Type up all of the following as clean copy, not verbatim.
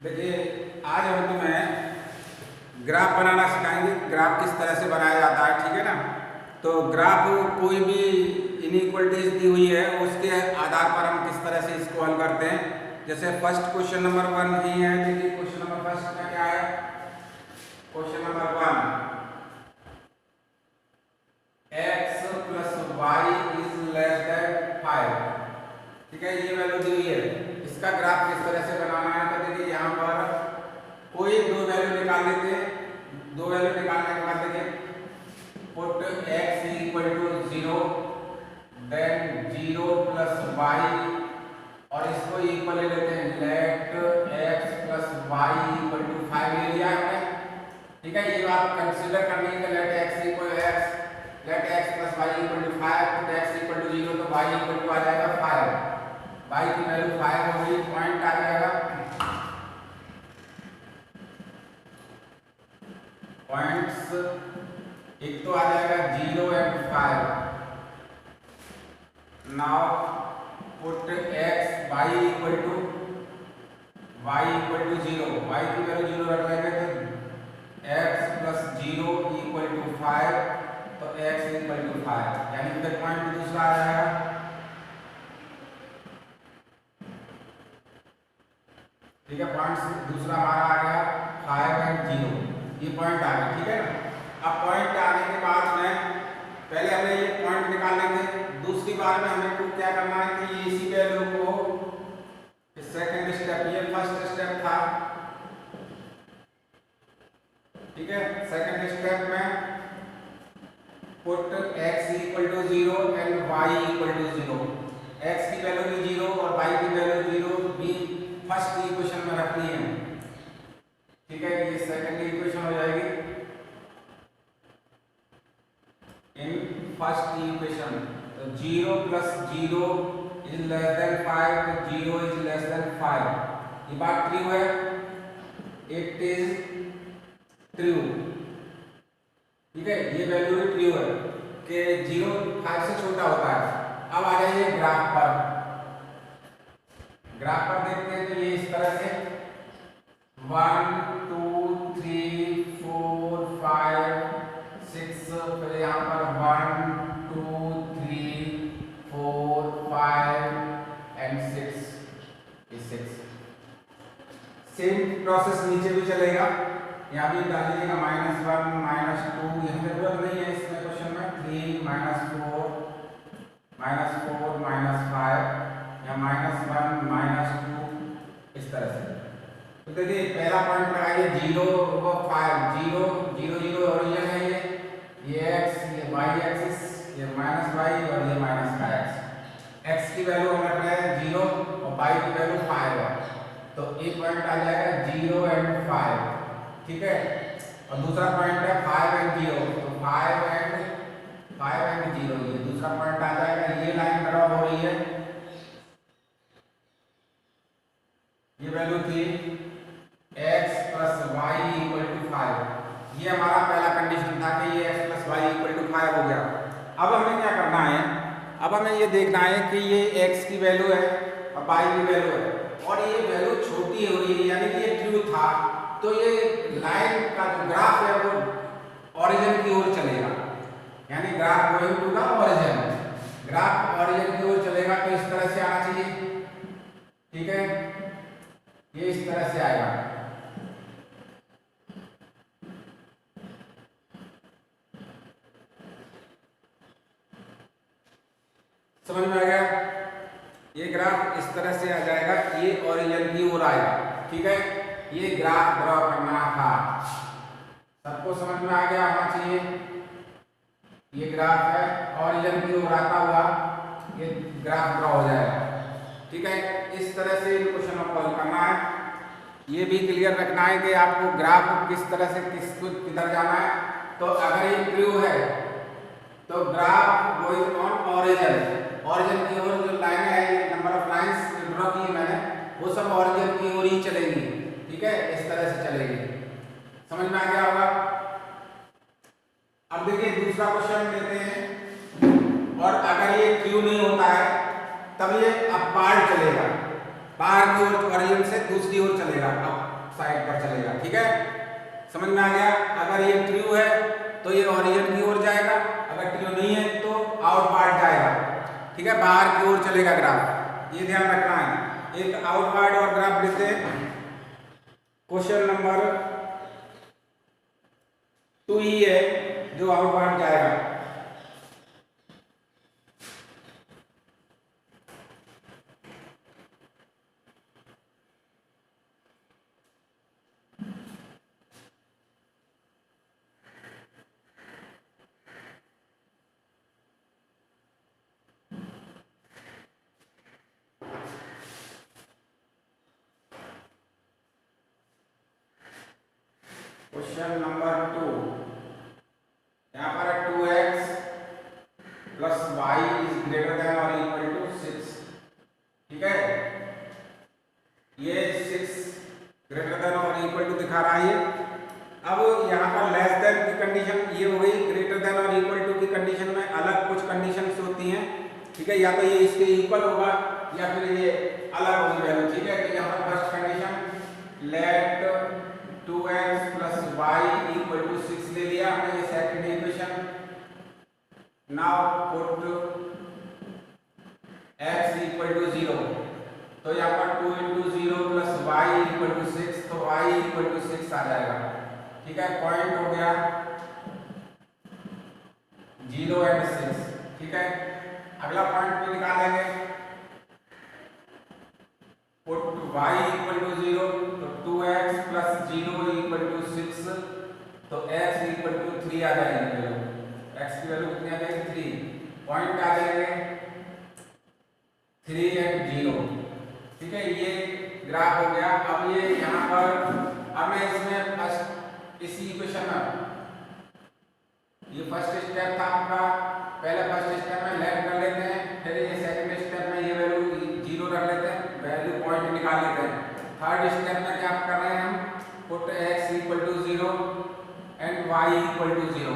देखिए, आज हम तुम्हें ग्राफ बनाना सिखाएंगे। ग्राफ किस तरह से बनाया जाता है, ठीक है ना। तो ग्राफ कोई भी इनइक्वलिटीज दी हुई है उसके आधार पर हम किस तरह से इसको हल करते हैं। जैसे फर्स्ट क्वेश्चन नंबर 1 ही है। देखिए क्वेश्चन नंबर फर्स्ट में क्या है। Question number 1, x plus y is less than 5। ठीक है, ये वैल्यू दी हुई है। इसका ग्राफ किस तरह से बनाना है। तो देखिए यहाँ पर कोई दो वैल्यू निकाल लेते हैं। दो वैल्यू निकालने के बाद देखिए put x equal to 0, then 0 plus y, और इसको इक्वल ले लेते हैं let x plus y equal to 5 ले लिया हमने। ठीक है, ये बात कंसीडर करनी है। Let x equal x, let x plus y equal to 5, put x equal to 0 तो y इक्वल टू आ जाएगा 5। y की वैल्यू 5 होगी, पॉइंट आ जाएगा। पॉइंट्स एक तो आ जाएगा 0 and 5। Now put x y equal to 0, y की वैल्यू 0 रख लेंगे तो x प्लस 0 इक्वल टू 5, तो x इक्वल टू 5, यानी फिर पॉइंट दूसरा आ जाएगा। ठीक है, पॉइंट दूसरा हमारा आ गया 5 एंड 0, ये पॉइंट आ गया। ठीक है ना। अब पॉइंट आने के बाद में पहले हमें ये पॉइंट निकालने थे। दूसरी बार में हमें को क्या करना है कि ये इसी वैल्यू को सेकंड स्टेप, ये फर्स्ट स्टेप था। ठीक है, सेकंड स्टेप में put x equal to 0 and y equal to 0। x की वैल्यू भी 0 और y की वैल्यू 0 भी फर्स्ट इक्वेशन में रखनी है। ठीक है, ये सेकंड इक्वेशन हो जाएगी। इन फर्स्ट इक्वेशन तो 0 प्लस 0 इज लेस देन 5, तो 0 इज लेस देन 5। ये बात ट्रू है, इट इज ट्रू। ठीक है, ये वैल्यू भी ट्रू है कि 0 5 से छोटा होता है। अब आ जाइए ग्राफ पर। ग्राफ पर देखते हैं तो ये इस तरह से 1 2 3 4 5 6, फिर यहाँ पर 1 2 3 4 5 एंड 6। सेम प्रोसेस नीचे भी चलेगा। यहाँ भी डाल दीजिएगा -1 -2, यहाँ जरूरत नहीं है इसमें क्वेश्चन में। 3 -4 -4 -5 या -1 -2, इस तरह से। तो देखिए पहला पॉइंट लगाइए 0 और 5, 0 0 0 ओरिजिन है ये x, ये y एक्सिस, ये -y और ये -x। x की वैल्यू हम रख रहे हैं 0 और y की वैल्यू 5 है, तो एक पॉइंट आ जाएगा 0 एंड 5। ठीक है, और दूसरा पॉइंट है 5 एंड 0, तो 5 एंड 0, ये दूसरा पॉइंट आ जाएगा। ये लाइन ड्रॉ हो रही है, ये वैल्यू थी x plus y equal to 5। ये हमारा पहला कंडीशन था कि ये x plus y equal to 5 हो गया। अब हमें क्या करना है, अब हमें ये देखना है कि ये x की वैल्यू है और y की वैल्यू है, और ये वैल्यू छोटी हो रही है, यानी कि ये ट्रू था। तो ये लाइन का जो ग्राफ है वो ओरिजिन की ओर चलेगा, यानी graph going to the origin. Graph origin की ओर चलेगा तो इस तरह से आना चाहिए। ठीक है, ये इस तरह से आएगा। समझ में आ गया। ये ग्राफ इस तरह से आ जाएगा, ये ओरिजिन की ओर आएगा। ठीक है, ये ग्राफ ड्रॉ करना था। सबको समझ में आ गया होना चाहिए। ये ग्राफ है, ओरिजिन की ओर आता हुआ ये ग्राफ ड्रॉ हो जाएगा। ठीक है, इस तरह से इन क्वेश्चनों को हल करना है। ये भी क्लियर रखना है कि आपको ग्राफ किस तरह से किधर जाना है। तो अगर ये ट्रू है तो graph going on origin, origin की ओर जो लाइन है, नंबर ऑफ लाइंस ड्रॉ की मैंने, वो सब ओरिजिन की ओर ही चलेंगी। ठीक है, इस तरह से चलेगी। समझ में आ गया होगा। अब देखिए दूसरा क्वेश्चन लेते हैं, और अगर ये ट्रू नहीं होता है तब ये अपवार्ड चलेगा। बाहर की ओर ओरिजिन से दूसरी ओर चलेगा। अब साइड पर चलेगा। ठीक है, समझ में आ गया। अगर ये ट्रू है तो ये ओरिजिन की ओर जाएगा, अगर ट्रू नहीं है तो आउट पार्ट जाएगा। ठीक है, बाहर की ओर चलेगा ग्राफ, ये ध्यान रखना है। एक आउट पार्ट और ग्राफ लेते हैं। क्वेश्चन नंबर 2 ही है जो आउट पार्ट जाएगा। क्वेश्चन नंबर 2, यहाँ पर 2x plus y is greater than और इक्वल टू 6। ठीक है, ये 6 ग्रेटर देन और इक्वल टू दिखा रहा है। अब यहाँ पर लेस देन की कंडीशन ये हो गई, ग्रेटर देन और इक्वल टू की कंडीशन में अलग कुछ कंडीशंस होती हैं। ठीक है, या तो ये इसके इक्वल होगा या फिर ये अलग होगी वैल्यू। ठीक है, तो यहाँ पर first condition let 2x plus y equal to 6 ले लिया हमने, ये second equation. Now put x equal to 0, तो यहाँ पर 2 into 0 plus y equal to 6, तो y इक्वल टू 6 आ जाएगा। ठीक है, पॉइंट हो गया 0 एंड 6। ठीक है, अगला पॉइंट भी निकालेंगे। पुट y इक्वल टू 0, तो 2x प्लस 0 इक्वल टू 6, तो x इक्वल टू 3 आ जाएगी वैल्यू। x की वैल्यू कितनी आ जाएगी? 3। पॉइंट आ जाएंगे 3 एंड 0। ठीक है, ये ग्राफ हो गया। अब ये यहाँ पर अब मैं इसमें फर्स्ट इसी इक्वेशन में ये फर्स्ट स्टेप था आपका, पहले फर्स्ट स्टेप में लेट कर लेते हैं, फिर ये सेकंड स्टेप में ये वैल्यू 0 रख लेते हैं, वैल्यू पॉइंट निकाल लेते हैं। थर्ड स्टेप में क्या कर रहे हैं हम? Put x equal to 0 and y equal to 0।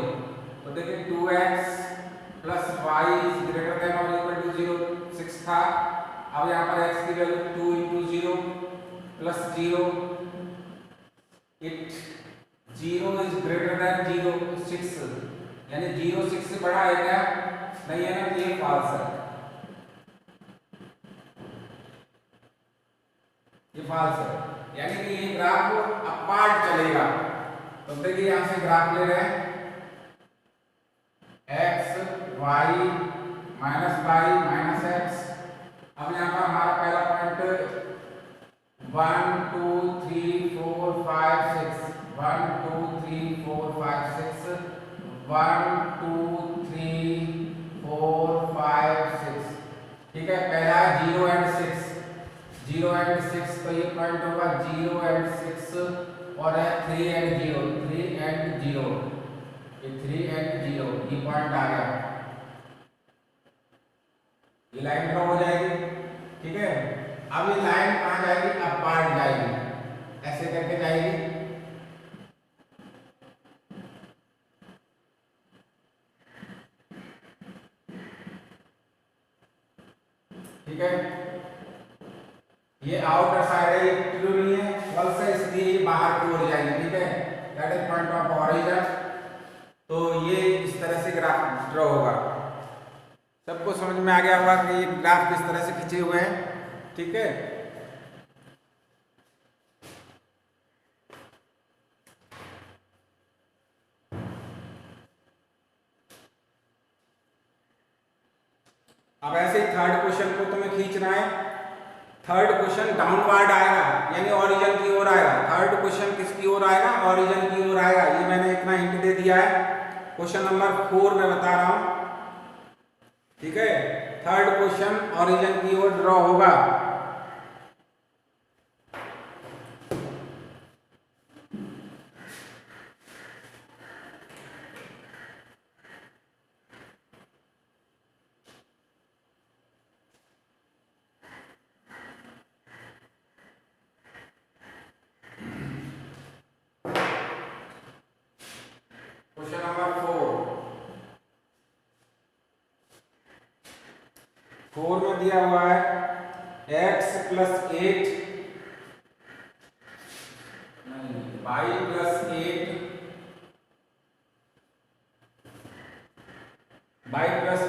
तो देखिए 2x plus y is greater than और इक्वल टू 0, 6 था। अब यहाँ पर x की value 2 into 0 plus 0, it 0 is greater than 0, 6, यानी 0 6 से बड़ा है क्या? नहीं है ना, ये फॉल्स है, ये फॉल्स है, यानी कि ये ग्राफ अपार्ट चलेगा। तो देखिए यहां से ग्राफ ले रहे हैं x y minus y minus x। अब यहाँ पर हमारा पहला पॉइंट 1 2 3 4 5 6, 1 2 3 4 5 6, 1 2 3 4 5 6। ठीक है, पहला 0 एंड 6, 0 एंड 6, तो ये पॉइंट होगा 0 एंड 6 और है 3 एंड 0, 3 एंड 0, ये 3 एंड 0, ये पॉइंट आ गया। ये लाइन ड्रॉ हो जाएगी। ठीक है, अब ये लाइन कहाँ जाएगी? अपार्ट जाएगी, ऐसे करके जाएगी। ठीक है, ये आउटर साइड है, ये ट्रू नहीं है, फॉल्स है, इसलिए ये बाहर की ओर जाएगी। ठीक है, that is point of origin. तो ये इस तरह से ग्राफ ड्रॉ होगा। सबको समझ में आ गया होगा कि ये ग्राफ किस तरह से खींचे हुए हैं। ठीक है, अब ऐसे ही थर्ड क्वेश्चन को तुम्हें खींचना है। थर्ड क्वेश्चन डाउनवर्ड आएगा, यानी ओरिजिन की ओर आएगा। थर्ड क्वेश्चन किसकी ओर आएगा? ओरिजिन की ओर आएगा। ये मैंने इतना हिंट दे दिया है, क्वेश्चन नंबर 4 में बता रहा हूं। ठीक है, थर्ड क्वेश्चन ओरिजिन की ओर ड्रॉ होगा। क्वेश्चन नंबर 4 में दिया हुआ है x plus 8 y plus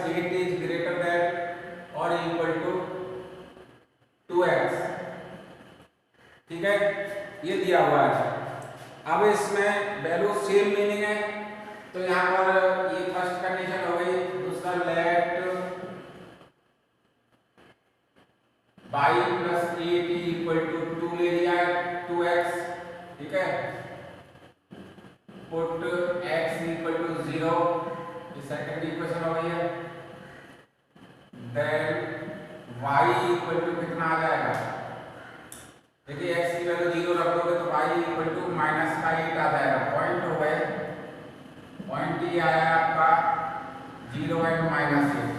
8 is greater than और इक्वल टू 2x। ठीक है, ये दिया हुआ है। अब इसमें वैल्यू सेम मीनिंग है, तो यहाँ पर ये फर्स्ट कंडीशन हो गई। दूसरा let y plus 8 equal to 2 ले लिया है 2x। ठीक है, पुट x इक्वल टू 0, ये सेकंड इक्वेशन हो गई है। देन y इक्वल टू कितना आ जाएगा, देखिए x की वैल्यू 0 रख दोगे तो y इक्वल टू माइनस का 8 आ जाएगा। पॉइंट हो गए, पॉइंट ये आया आपका 0 एंड माइनस 8।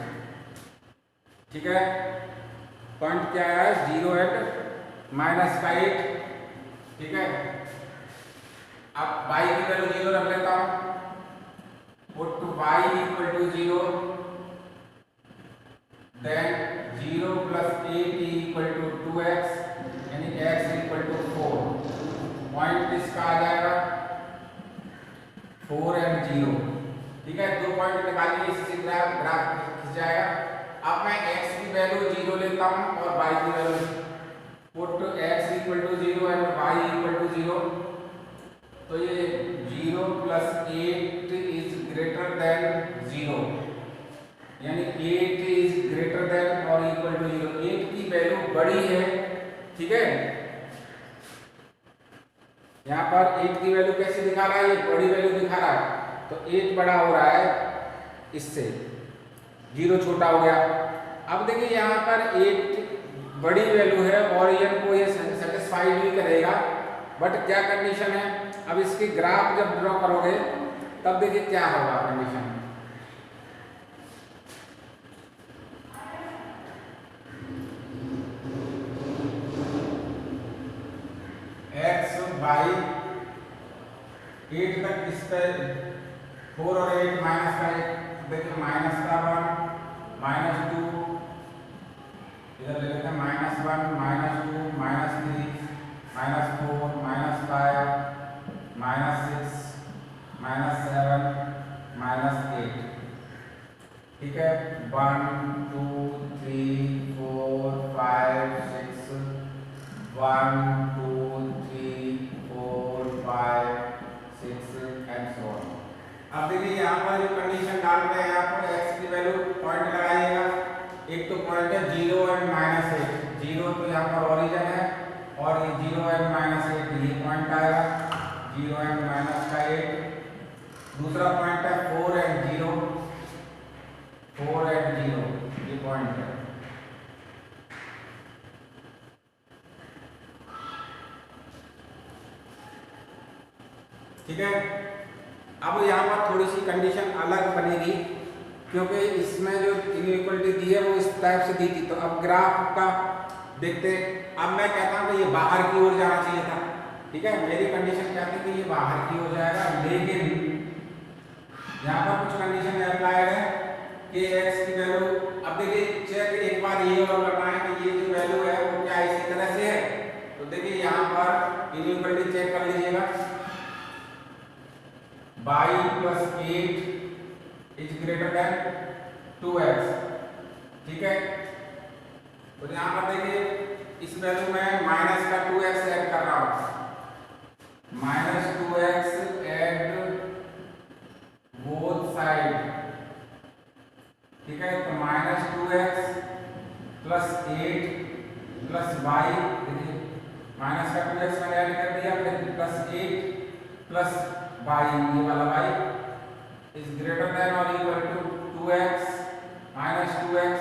ठीक है, पॉइंट क्या है 0 एंड माइनस का 8। ठीक है, अब y की वैल्यू 0 रख लेता हूं, put y equal to 0, then 0 plus 8 equal to 2x, यानी x इक्वल टू 4। पॉइंट इसका आ जाएगा 4 एंड 0। ठीक है, दो पॉइंट निकालिए, इससे ग्राफ खिंच जाएगा। अब मैं x की वैल्यू 0 लेता हूं और y की value, put x equal to 0 and y equal to 0, तो ये 0 प्लस 8 इज ग्रेटर देन 0, यानी 8 इज ग्रेटर देन और इक्वल टू 0। 8 की वैल्यू बड़ी है। ठीक है, यहाँ पर 8 की वैल्यू कैसे दिखा रहा है, ये बड़ी वैल्यू दिखा रहा है, तो 8 बड़ा हो रहा है इससे, 0 छोटा हो गया। अब देखिए यहाँ पर 8 बड़ी वैल्यू है और को ये सेटिस्फाइड भी करेगा, बट क्या कंडीशन है, अब इसकी ग्राफ जब ड्रॉ करोगे तब देखिए क्या होगा कंडीशन। x बाई 8 तक इस पे 4 और 8 माइनस का 1, देखिए माइनस का 1 माइनस 2, इधर ले लेते हैं -1 -2 -3 -4 -5 -6 -7 -8। ठीक है, 1 2 3 4 5 6 1 2 3 4 5 6 एंड सो ऑन। अब देखिए यहाँ पर जो कंडीशन डाल रहे हैं, यहाँ पर x की वैल्यू पॉइंट लगाइएगा। एक तो पॉइंट है 0 एंड -8, 0 तो यहाँ पर ओरिजिन है और ये 0 एंड -8 ये पॉइंट आएगा, 0 एंड माइनस का 8। दूसरा पॉइंट है 4 एंड 0, 4 एंड 0 ये पॉइंट है। ठीक है, अब यहाँ पर थोड़ी सी कंडीशन अलग बनेगी, क्योंकि इसमें जो इनइक्वालिटी दी है वो इस टाइप से दी थी। तो अब ग्राफ का देखते, अब मैं कहता हूँ कि ये बाहर की ओर जाना चाहिए था। ठीक है, मेरी कंडीशन क्या थी कि ये बाहर की ओर जाएगा, लेकिन यहाँ पर कुछ कंडीशन अप्लाइड है कि x की वैल्यू, अब देखिए चेक एक बार ये और करना है कि ये जो वैल्यू है वो क्या इसी तरह से है। तो देखिए यहाँ पर इनइक्वालिटी चेक कर लीजिएगा, y plus 8 is greater then 2x। ठीक है, तो यहाँ पर देखिए इस वैल्यू में माइनस का 2x ऐड कर रहा हूँ, -2x एट बोथ साइड। ठीक है, तो -2x प्लस 8 प्लस y, देखिए माइनस का 2x मैंने ऐड कर दिया, फिर प्लस 8 प्लस y, ये वाला y इज ग्रेटर देन और इक्वल टू 2x -2x।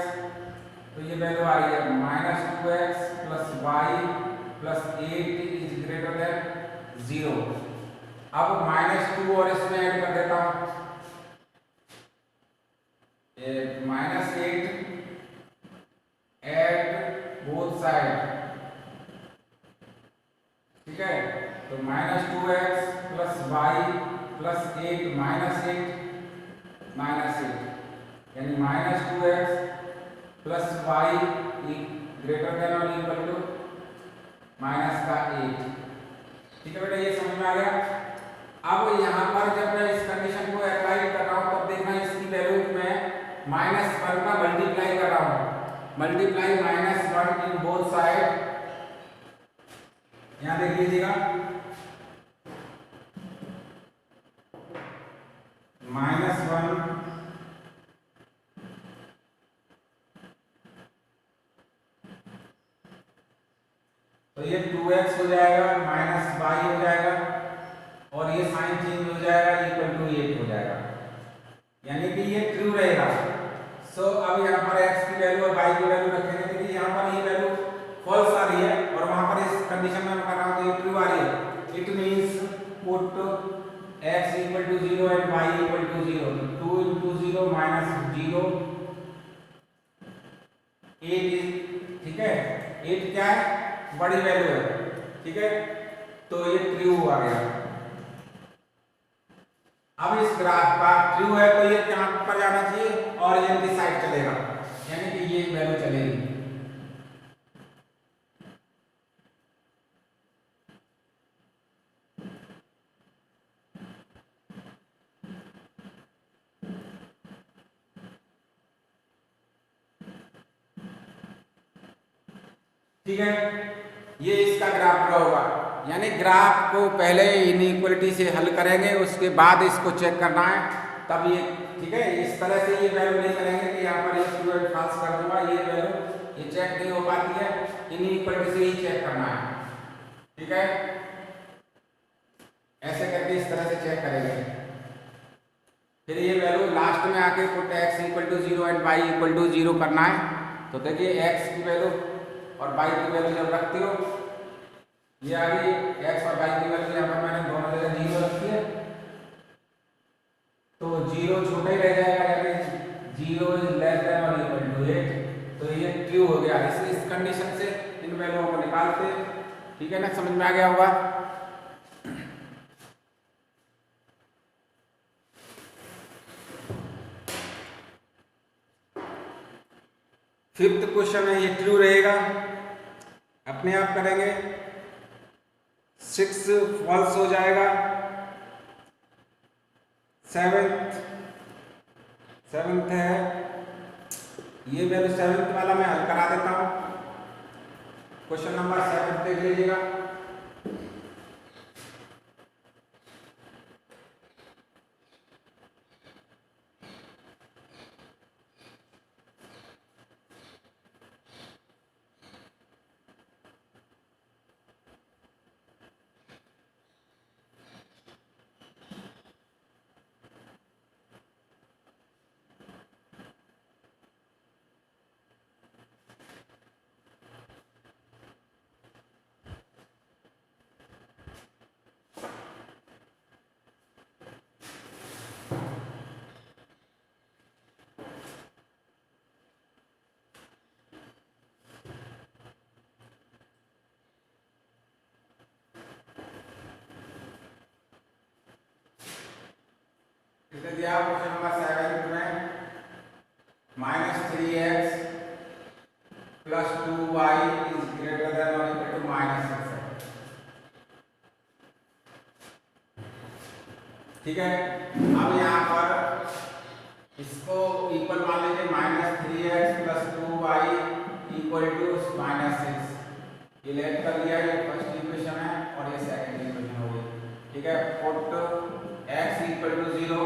तो ये वैल्यू आ रही है -2x plus y plus 8 is greater than 0। अब -2 और इसमें ऐड कर देता हूँ, -8 एट बोथ साइड। ठीक है, तो -2x प्लस y प्लस 8 -8 यानी -2x plus y greater than और इक्वल टू -8। ठीक है बेटा, ये समझ में आ गया। Multiply -1 in both side. यहां देख लीजिएगा -1 तो ये 2x हो जाएगा -y हो जाएगा और ये साइन चेंज हो जाएगा इक्वल टू 8 हो जाएगा, यानी कि ये ट्रू रहेगा। सो अब यहाँ पर x की वैल्यू और y की वैल्यू रखेंगे, क्योंकि यहाँ पर ये वैल्यू फॉल्स आ रही है और वहां पर इस कंडीशन में मैं कर रहा हूँ तो ये ट्रू आ रही है। It means put x equal to 0 and y equal to 0। 2 into 0 minus 0 8 ठीक है। 8 क्या है, बड़ी वैल्यू है, ठीक है, तो ये ट्रू आ गया। अब इस ग्राफ का ट्रू है तो ये कहां पर जाना चाहिए, ओरिजिन की साइड चलेगा, यानी कि ये वैल्यू चलेगी। ठीक है, ये इसका ग्राफ ड्रॉ होगा, यानी ग्राफ को पहले इनइक्वालिटी से हल करेंगे, उसके बाद इसको चेक करना है, तब ये ठीक है। इस तरह से ये वैल्यू नहीं करेंगे कि यहाँ पर ये ट्रू एंड फॉल्स कर दूंगा, ये वैल्यू ये चेक नहीं हो पाती है, इनइक्वालिटी से ही चेक करना है, ठीक है। ऐसे करके इस तरह से चेक करेंगे। फिर ये वैल्यू लास्ट में आके put x equal to 0 and y equal to 0 करना है। तो देखिए x की वैल्यू और y की वैल्यू जब रखती हो, ये आ गई x और y की वैल्यू, यहाँ पर मैंने दोनों जगह 0 रखी है, तो 0 छोटा ही रह जाएगा, यानी 0 इज लेस देन और इक्वल टू 8, तो ये ट्रू हो गया। इसलिए इस कंडीशन से इन वैल्यूओं को निकालते, ठीक है ना, समझ में आ गया होगा। फिफ्थ क्वेश्चन है, ये ट्रू रहेगा, अपने आप करेंगे। 6 फॉल्स हो जाएगा। सेवेंथ है, ये वैल्यू 7th वाला मैं हल करा देता हूं। क्वेश्चन नंबर 7 देख लीजिएगा। दिया क्वेश्चन नंबर 7 में -3x plus 2y is greater than और इक्वल टू -6 है, ठीक है। अब यहाँ पर इसको इक्वल मान लीजिए, -3x plus 2y equal to -6, ये लेट कर लिया, ये फर्स्ट इक्वेशन है और ये सेकंड इक्वेशन हो गई, ठीक है। पुट x इक्वल टू 0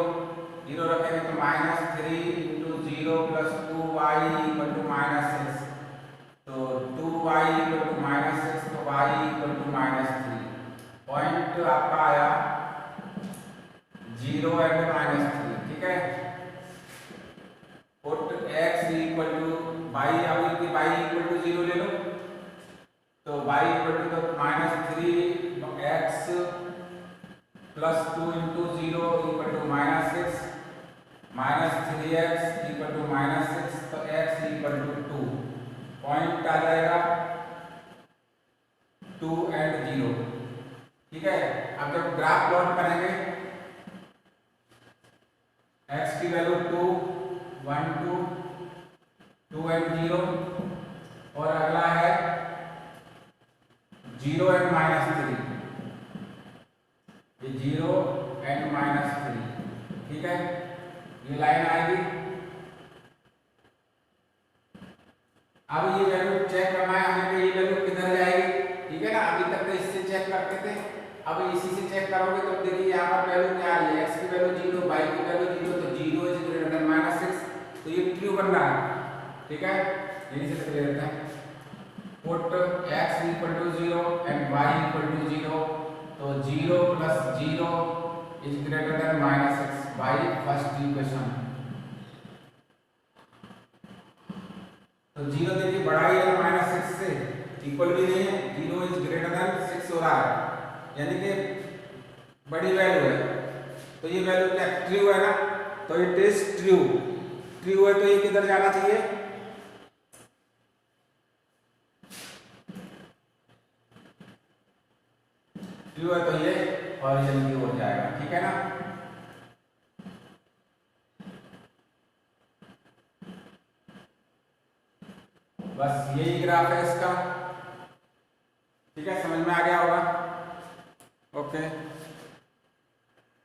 रखेंगे तो -3 into 0 plus 2y equal to -6, तो 2y इक्वल टू -6, तो y इक्वल टू -3। पॉइंट आपका आया 0 एंड -3, ठीक है। Put x equal to y, अब y इक्वल टू 0 ले लो, तो y equal to -3x plus 2 into 0 equal to -6, -3x equal to -6, तो x इक्वल टू 2। पॉइंट आ जाएगा 2 एंड 0, ठीक है। अब जब ग्राफ प्लॉट करेंगे, x की वैल्यू 2 1 2 एंड 0, और अगला है 0 एंड -3, ये 0 एंड -3, ठीक है। ये लाइन आएगी। अब ये वैल्यू चेक करना है हमें कि ये वैल्यू किधर जाएगी, ठीक है ना। अभी तक तो इससे चेक करते थे, अब इसी से चेक करोगे तो देखिए यहाँ पर वैल्यू क्या आ रही है, x की वैल्यू 0, y की वैल्यू 0, तो 0 इज ग्रेटर देन -6, तो ये ट्रू बन रहा है, ठीक है। यहीं से लिख लेते हैं, put x equal to 0 and y equal to 0, तो 0 plus 0 is greater than -6 by first equation. तो 0 देखिए बड़ा ही है -6 से, इक्वल भी नहीं है, 0 इज ग्रेटर देन 6 हो रहा है, यानी कि बड़ी वैल्यू है। तो ये वैल्यू क्या ट्रू है ना, तो इट इज ट्रू। ट्रू है तो ये किधर जाना चाहिए, ट्रू है तो ये ओरिजिन की ओर जाएगा, ठीक है ना। बस यही ग्राफ है इसका, ठीक है, समझ में आ गया होगा। ओके।